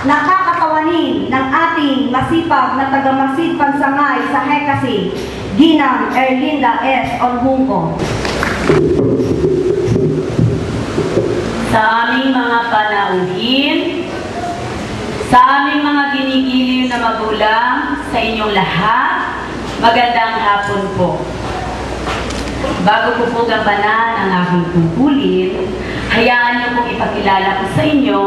nakakatawanin ng ating masipag na tagamasid pansangay sa Hekasi, Ginang Erlinda S. Onhungko. Sa aming mga panauhin, sa aming mga ginigiliw na magulang, sa inyong lahat, magandang hapon po. Bago ko po gampanan ang aking tungkulin, hayaan niyo pong ipakilala ko sa inyo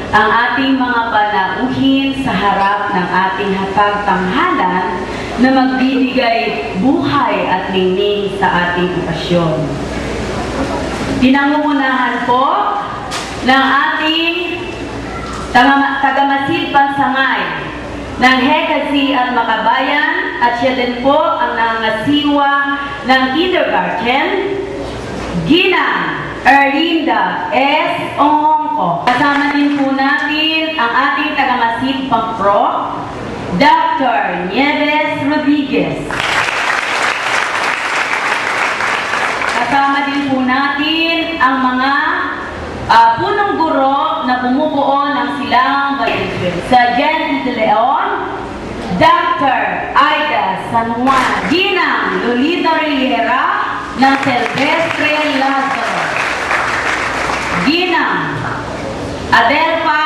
ang ating mga panauhin sa harap ng ating hapagtanghalan na magbibigay buhay at ningning sa ating okasyon. Pinangungunahan po ng ating tagamasid pansangay ng Hekasi at Makabayan, at siya din po ang nangasiwa ng kindergarten, Ginang Erlinda S. Onhungko. Kasama din po natin ang ating tagamasid pang-pro, Dr. Nieves Rodriguez. Kasama din po natin ang mga punong guro na bumubuo ng Silangang Bayan. Sa Jen de Leon, Dr. Aida San Juan, Ginang Lolita Riera ng Silvestre Lazaro, Ginang Adelpa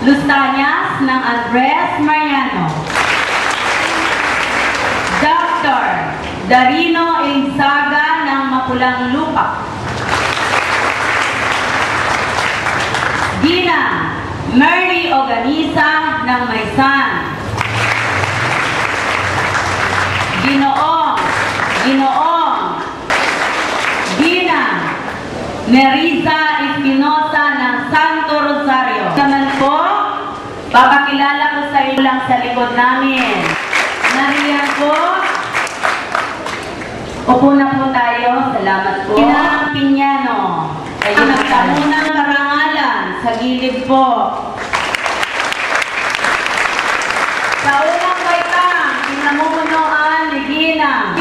Lustanyas ng Andres Mariano, Dr. Darino Insaga ng Mapulang Lupa, Ginang Mary Organisa ng Maysan, Ginang Ginang Nerissa Espinosa ng Santo Rosario. Naman po, papakilala ko sa iyo lang sa likod namin. Nariyan po. Upo na po tayo. Salamat po. Ginang Piñano. Kayo nagtamunang karangalan sa gilid po. Sa unang baitang, pinamumunuan ni Ginang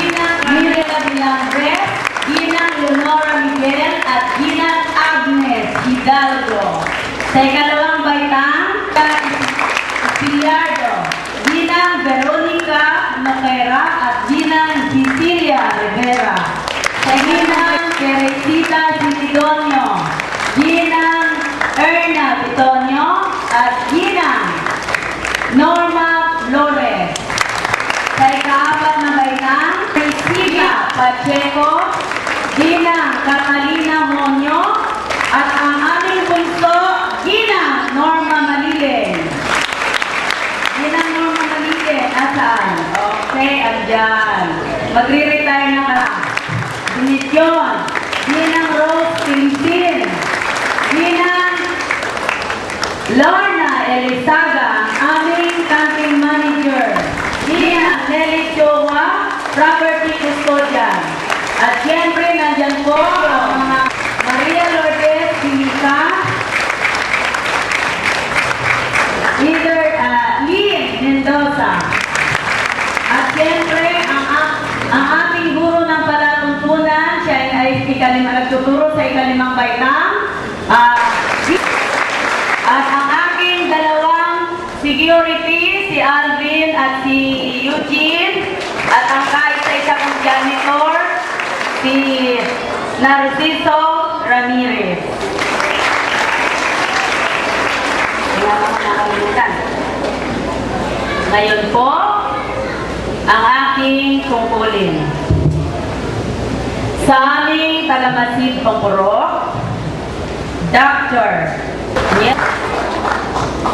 Mirela Vilangres, Ginang Leonora Miguel, at Ginang Agnes Hidalgo. Sa ikalawang baitang, Pillardo, Ginang Veronica Noquera at Ginang Cecilia Rivera. Sa Ginang Teresita Sidonio, Ginang Erna Bitonio, at Ginang Norma Flores. Sa ikaapat na baitang, Priscilla Pacheco, Ginang Catalina Monyo, at ang aming punso, Ginang Norma Malile. Ginang Norma Malile, asaan? Okay, andyan. Magre-retire na ka. Dinisyon, Ginang Rose Pinsin, Ginang Lorna Elizaga, aming camping manager, Ginang Nelly Chowa, property custodian. At siyempre, nandyan po ang mga Maria Lourdes Pilica, Leader Lynn Mendoza. At siyempre, ang ating guro ng palatuntunan, siya ay nagtuturo sa ikalimang baitang. At ang aking dalawang security, si Alvin at si Eugene, at ang kaisa-isa kong janitor, si Narciso Ramirez. Wala ko nakalimutan. Ngayon po, ang aking tungkulin. Sa aming tagamasid pangpuro, Dr.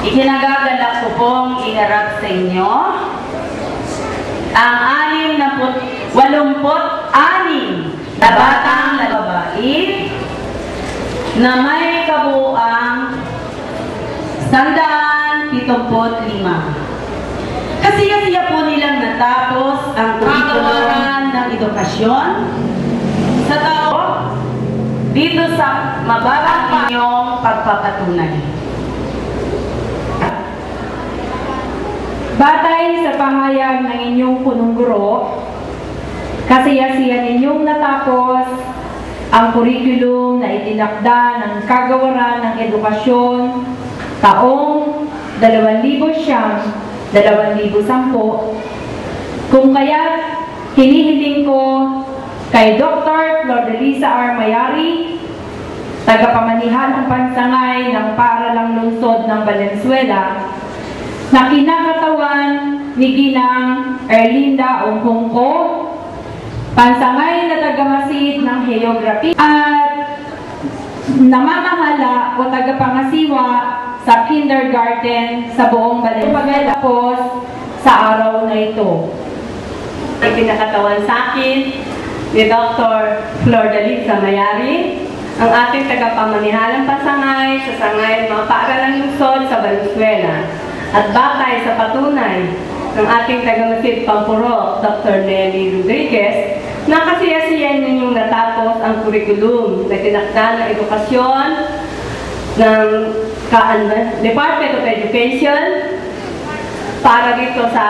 Ikinagagalak ko pong iharap sa inyo ang 86 na batang babae na may kabuuang 175. Kasi po nilang natapos ang kurikuluman ng edukasyon sa tao dito sa mababang inyong pagpapatunay. Batay sa pahayag ng inyong punong guro, kasiyasiya ninyong natapos ang kurikulum na itinakda ng Kagawaran ng Edukasyon taong 2009-2010. Kung kaya't hinihiling ko kay Dr. Flordelisa R. Mayari, tagapamanihalang pansangay ng Paaralang Lungsod ng Valenzuela, na kinakatawan ni Ginang Erlinda Onghongko, pansangay na tagamasid ng Geography at namamahala o tagapangasiwa sa kindergarten sa buong Valenzuela pagkatapos sa araw na ito. Ay pinakatawan sa akin ni Dr. Flordelisa Mayari, ang ating tagapamanihalang pasangay sa sangay mga paaralang lungsod sa Valenzuela. At batay sa patunay ng ating tagamasid Pampurok, Dr. Nelly Rodriguez, na kasiyasiyan ninyong natapos ang kurikulum na tinakda ng edukasyon ng Department of Education para dito sa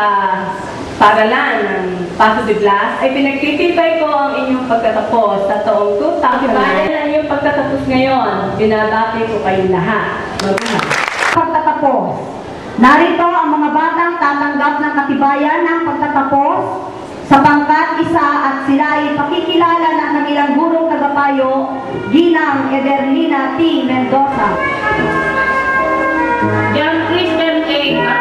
paaralan ng Paso de Blas, ay pinagtitibay ko ang inyong pagtatapos sa taong 2009. Ang inyong pagtatapos ngayon, binabati ko kayong lahat. Pagtatapos. Narito ang mga batang tatanggap ng katibayan ng pagtatapos sapagkat isa at sila ay pakikilala ng kanilang gurong tagapayo, Ginang Ederlina T. Mendoza. Young Christian A. at